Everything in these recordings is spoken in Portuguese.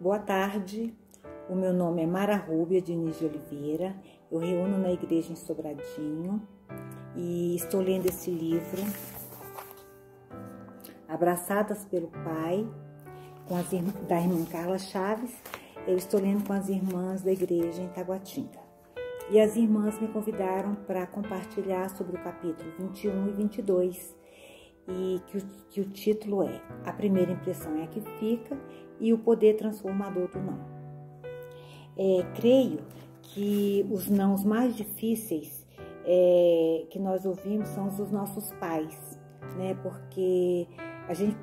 Boa tarde, o meu nome é Mara Rúbia Diniz de Oliveira, eu reúno na igreja em Sobradinho e estou lendo esse livro, Abraçadas pelo Pai, da irmã Carla Chaves. Eu estou lendo com as irmãs da igreja em Taguatinga. E as irmãs me convidaram para compartilhar sobre o capítulo 21 e 22, e que o título é A Primeira Impressão é a que Fica e o Poder Transformador do Não. Creio que os nãos mais difíceis que nós ouvimos são os dos nossos pais, né? Porque a gente,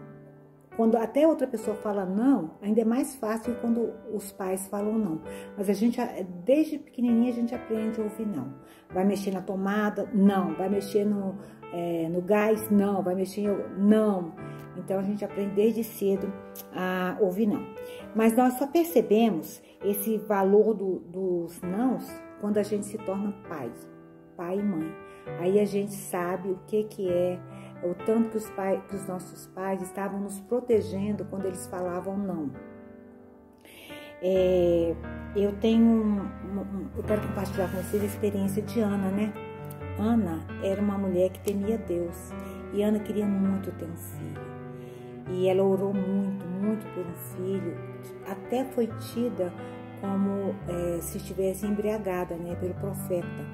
quando até outra pessoa fala não, ainda é mais fácil quando os pais falam não. Mas a gente, desde pequenininha, a gente aprende a ouvir não. Vai mexer na tomada? Não. Vai mexer no gás? Não. Vai mexer não. Então a gente aprende desde cedo a ouvir não. Mas nós só percebemos esse valor dos nãos quando a gente se torna pai e mãe. Aí a gente sabe o que é o tanto que os nossos pais estavam nos protegendo quando eles falavam não. Eu quero compartilhar com vocês a experiência de Ana, né? Ana era uma mulher que temia Deus e Ana queria muito ter um filho. E ela orou muito, muito por um filho, até foi tida como se estivesse embriagada, né, pelo profeta,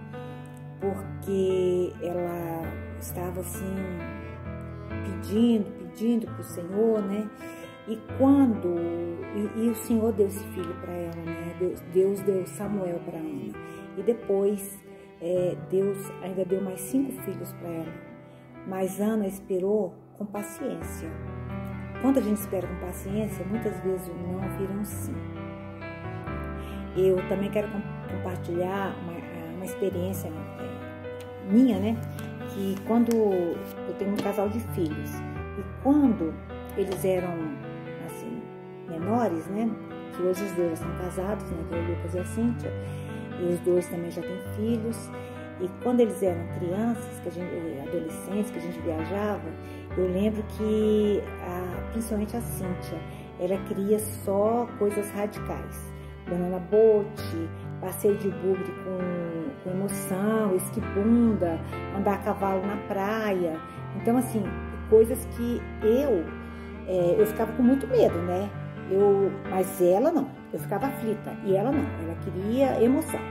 porque ela estava assim pedindo para o Senhor, né? E o Senhor deu esse filho para ela, né? Deus deu Samuel para Ana. E depois Deus ainda deu mais 5 filhos para ela. Mas Ana esperou com paciência. Quando a gente espera com paciência, muitas vezes o não vira um sim. Eu também quero compartilhar uma experiência minha, né? Que quando eu tenho um casal de filhos e quando eles eram assim menores, né? Que hoje os dois já são casados, né? Que é o Lucas e a Cíntia, e os dois também já têm filhos. E quando eles eram crianças, adolescentes, que a gente viajava, eu lembro que principalmente a Cíntia, ela queria só coisas radicais. Banana boat, passeio de bugre com emoção, esquibunda, andar a cavalo na praia. Então, assim, coisas que eu ficava com muito medo, né? Mas ela não, eu ficava aflita. E ela não, ela queria emoção.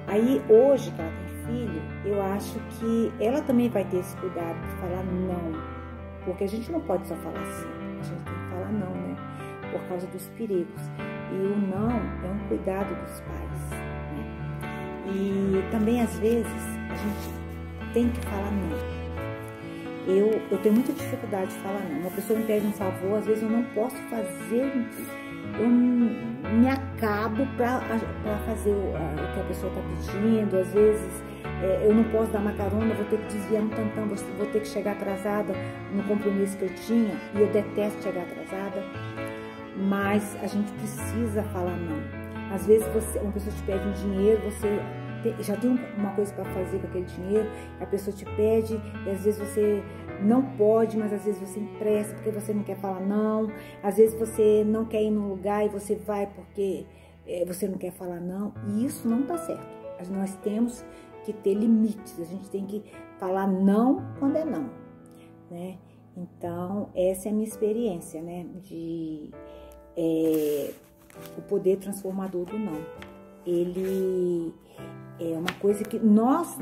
Aí, hoje que ela tem filho, eu acho que ela também vai ter esse cuidado de falar não. Porque a gente não pode só falar sim, a gente tem que falar não, né? Por causa dos perigos. E o não é um cuidado dos pais, né? E também, às vezes, a gente tem que falar não. Eu tenho muita dificuldade de falar não. Uma pessoa me pede um favor, às vezes eu não posso fazer, eu me acabo para fazer o que a pessoa está pedindo. Às vezes eu não posso dar uma carona, vou ter que desviar um tantão, vou ter que chegar atrasada no compromisso que eu tinha, e eu detesto chegar atrasada. Mas a gente precisa falar não. Às vezes uma pessoa te pede um dinheiro, você já tem uma coisa para fazer com aquele dinheiro, a pessoa te pede, e às vezes você não pode, mas às vezes você empresta porque você não quer falar não. Às vezes você não quer ir num lugar e você vai porque você não quer falar não. E isso não está certo. Nós temos que ter limites, a gente tem que falar não quando é não, né? Então, essa é a minha experiência, né? O poder transformador do não. Ele é uma coisa que nós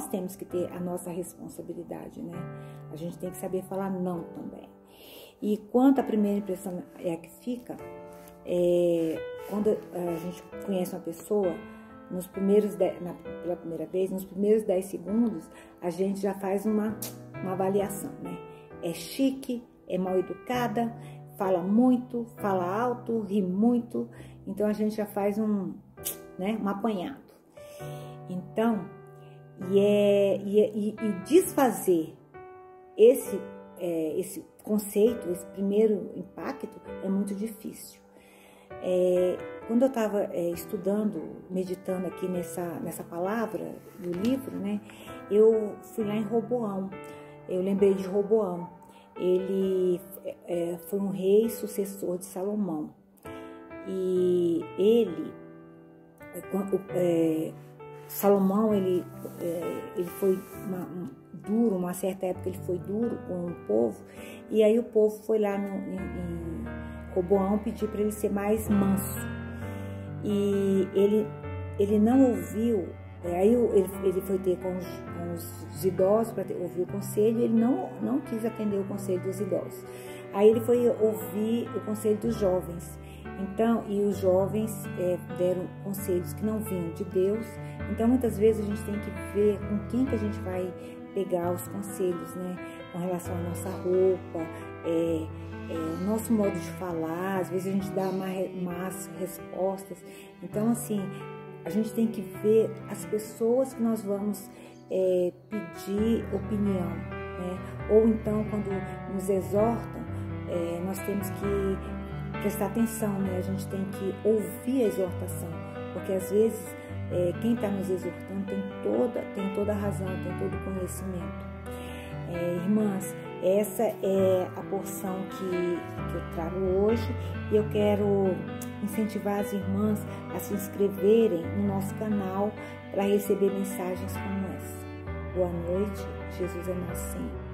temos que ter a nossa responsabilidade, né? A gente tem que saber falar não também. E quanto à primeira impressão é a que fica, quando a gente conhece uma pessoa, pela primeira vez, nos primeiros 10 segundos, a gente já faz uma avaliação, né? É chique, é mal educada, fala muito, fala alto, ri muito. Então a gente já faz um apanhado. Então, e desfazer esse conceito, esse primeiro impacto é muito difícil. Quando eu estava estudando, meditando aqui nessa palavra do livro, né, eu fui lá em Roboão. Eu lembrei de Roboão. Ele foi um rei sucessor de Salomão. E ele, Salomão, ele foi duro, uma certa época ele foi duro com o povo, e aí o povo foi lá em Roboão pedir para ele ser mais manso. E ele não ouviu, aí ele foi ter com os idosos para ouvir o conselho, e ele não quis atender o conselho dos idosos. Aí ele foi ouvir o conselho dos jovens. Então, e os jovens deram conselhos que não vinham de Deus. Então, muitas vezes a gente tem que ver com quem que a gente vai pegar os conselhos, né? Com relação à nossa roupa, o nosso modo de falar. Às vezes a gente dá más respostas. Então, assim, a gente tem que ver as pessoas que nós vamos pedir opinião, né? Ou então, quando nos exortam, nós temos que prestar atenção, né? A gente tem que ouvir a exortação, porque às vezes quem está nos exortando tem toda a razão, tem todo o conhecimento. Irmãs, essa é a porção que eu trago hoje, e eu quero incentivar as irmãs a se inscreverem no nosso canal para receber mensagens como essa. Boa noite, Jesus é nosso Senhor.